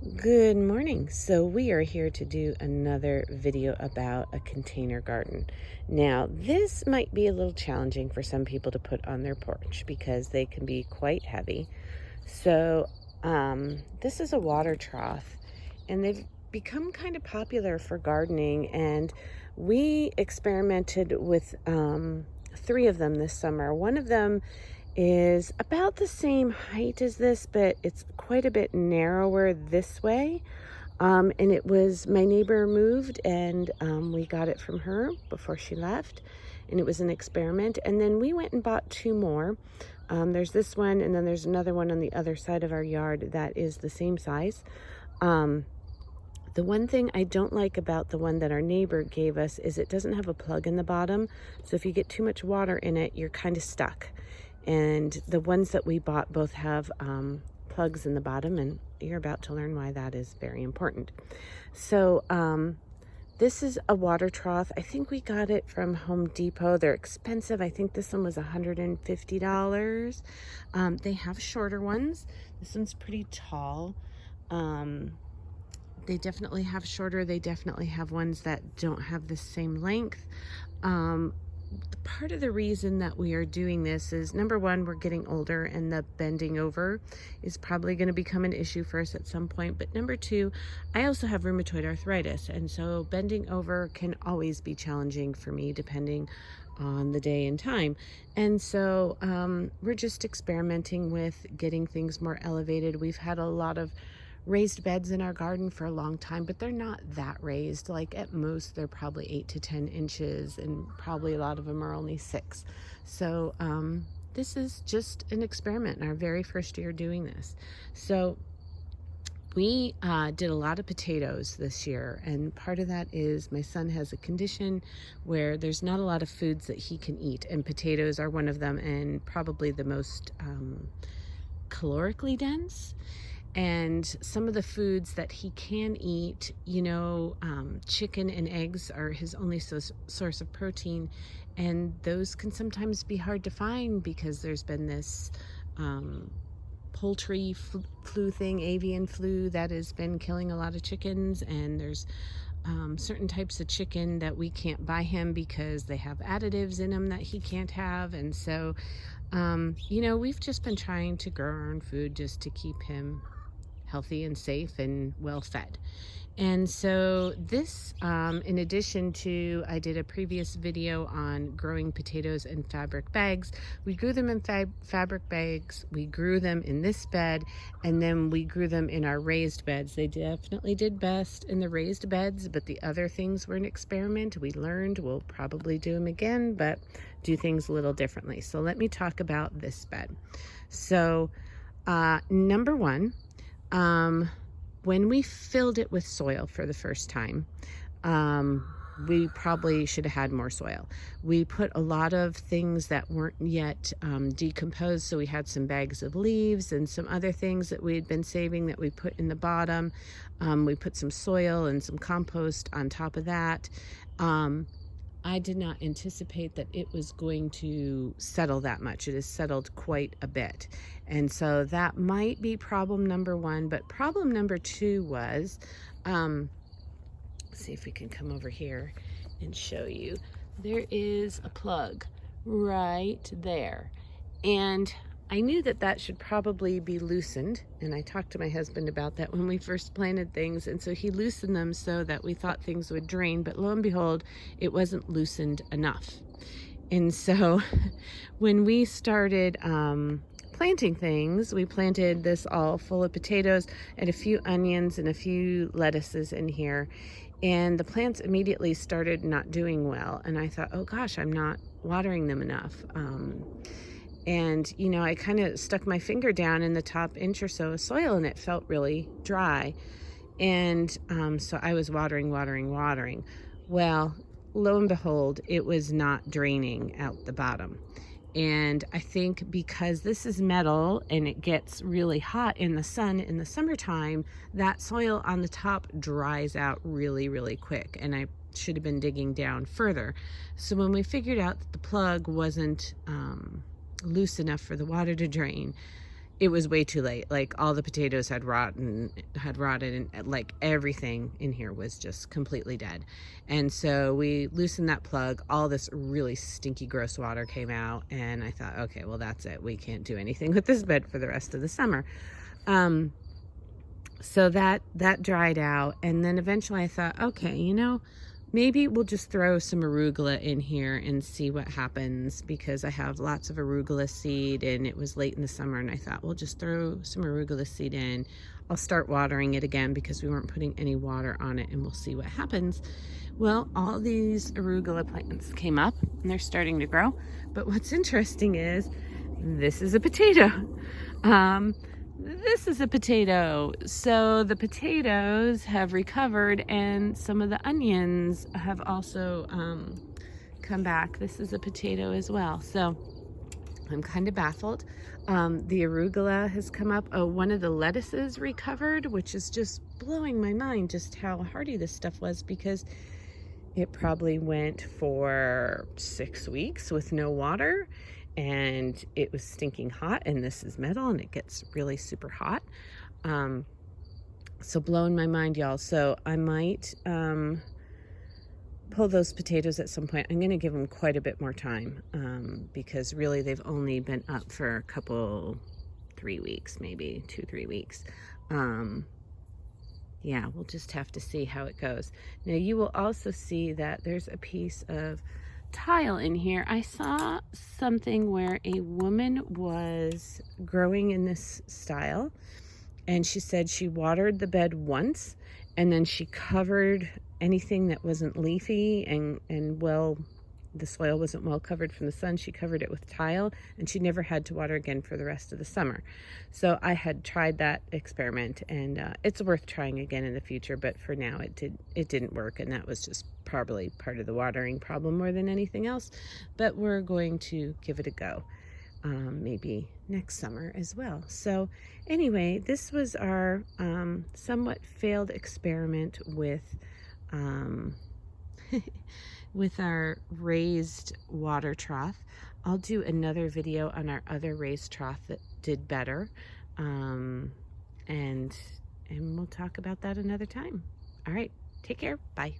Good morning. So we are here to do another video about a container garden. Now, this might be a little challenging for some people to put on their porch because they can be quite heavy. So, this is a water trough, and they've become kind of popular for gardening. And we experimented with three of them this summer. One of them is about the same height as this, but it's quite a bit narrower this way. And it was my neighbor moved, and we got it from her before she left, and it was an experiment. And then we went and bought two more. There's this one, and then there's another one on the other side of our yard that is the same size. The one thing I don't like about the one that our neighbor gave us is it doesn't have a plug in the bottom. So if you get too much water in it, you're kind of stuck. And the ones that we bought both have plugs in the bottom, and you're about to learn why that is very important. So this is a water trough. I think we got it from Home Depot. They're expensive. I think this one was $150. They have shorter ones. This one's pretty tall. They definitely have shorter. They definitely have ones that don't have the same length. Part of the reason that we are doing this is, number one, we're getting older and the bending over is probably going to become an issue for us at some point. But number two, I also have rheumatoid arthritis, and so bending over can always be challenging for me depending on the day and time. And so we're just experimenting with getting things more elevated. We've had a lot of raised beds in our garden for a long time, but they're not that raised. Like at most they're probably 8 to 10 inches, and probably a lot of them are only 6. So this is just an experiment in our very first year doing this. So we did a lot of potatoes this year, and part of that is my son has a condition where there's not a lot of foods that he can eat, and potatoes are one of them, and probably the most calorically dense. And some of the foods that he can eat, chicken and eggs are his only source of protein. And those can sometimes be hard to find because there's been this poultry flu thing, avian flu, that has been killing a lot of chickens. And there's certain types of chicken that we can't buy him because they have additives in them that he can't have. And so, we've just been trying to grow our own food just to keep him healthy and safe and well fed. And so this, in addition to, I did a previous video on growing potatoes in fabric bags. We grew them in fabric bags, we grew them in this bed, and then we grew them in our raised beds. They definitely did best in the raised beds, but the other things were an experiment. We learned, we'll probably do them again, but do things a little differently. So let me talk about this bed. So number one, when we filled it with soil for the first time, we probably should have had more soil. We put a lot of things that weren't yet decomposed. So we had some bags of leaves and some other things that we had been saving that we put in the bottom. We put some soil and some compost on top of that. I did not anticipate that it was going to settle that much. It has settled quite a bit. And so that might be problem number one. But problem number two was, let's see if we can come over here and show you. There is a plug right there. And I knew that that should probably be loosened, and I talked to my husband about that when we first planted things, and so he loosened them so that we thought things would drain, but lo and behold, it wasn't loosened enough. And so when we started planting things, we planted this all full of potatoes and a few onions and a few lettuces in here, and the plants immediately started not doing well, and I thought, oh gosh, I'm not watering them enough. And, I kind of stuck my finger down in the top inch or so of soil, and it felt really dry. And so I was watering. Well, lo and behold, it was not draining out the bottom. And I think because this is metal and it gets really hot in the sun in the summertime, that soil on the top dries out really, really quick. And I should have been digging down further. So when we figured out that the plug wasn't loose enough for the water to drain, it was way too late. Like all the potatoes had rotted, and like everything in here was just completely dead. And so we loosened that plug. All this really stinky, gross water came out, and I thought, okay, well, that's it. We can't do anything with this bed for the rest of the summer. So that dried out, and then eventually I thought, okay, you know, maybe we'll just throw some arugula in here and see what happens, because I have lots of arugula seed, and it was late in the summer, and I thought, we'll just throw some arugula seed in. I'll start watering it again because we weren't putting any water on it, and we'll see what happens. Well, all these arugula plants came up, and they're starting to grow. But what's interesting is this is a potato. This is a potato. So the potatoes have recovered, and some of the onions have also come back. This is a potato as well. So I'm kind of baffled. The arugula has come up. Oh, one of the lettuces recovered, which is just blowing my mind just how hardy this stuff was, because it probably went for 6 weeks with no water, and it was stinking hot, and this is metal and it gets really super hot. So blowing my mind, y'all. So I might pull those potatoes at some point. I'm going to give them quite a bit more time, because really they've only been up for a couple, 3 weeks, maybe 2-3 weeks. Yeah, we'll just have to see how it goes. Now you will also see that there's a piece of tile in here. I saw something where a woman was growing in this style, and she said she watered the bed once, and then she covered anything that wasn't leafy and well, the soil wasn't well covered from the sun. She covered it with tile, and she never had to water again for the rest of the summer. So I had tried that experiment, and it's worth trying again in the future, but for now it didn't work, and that was just probably part of the watering problem more than anything else. But we're going to give it a go, maybe next summer as well. So anyway, this was our somewhat failed experiment with with our raised water trough. I'll do another video on our other raised trough that did better, and we'll talk about that another time. All right, take care. Bye.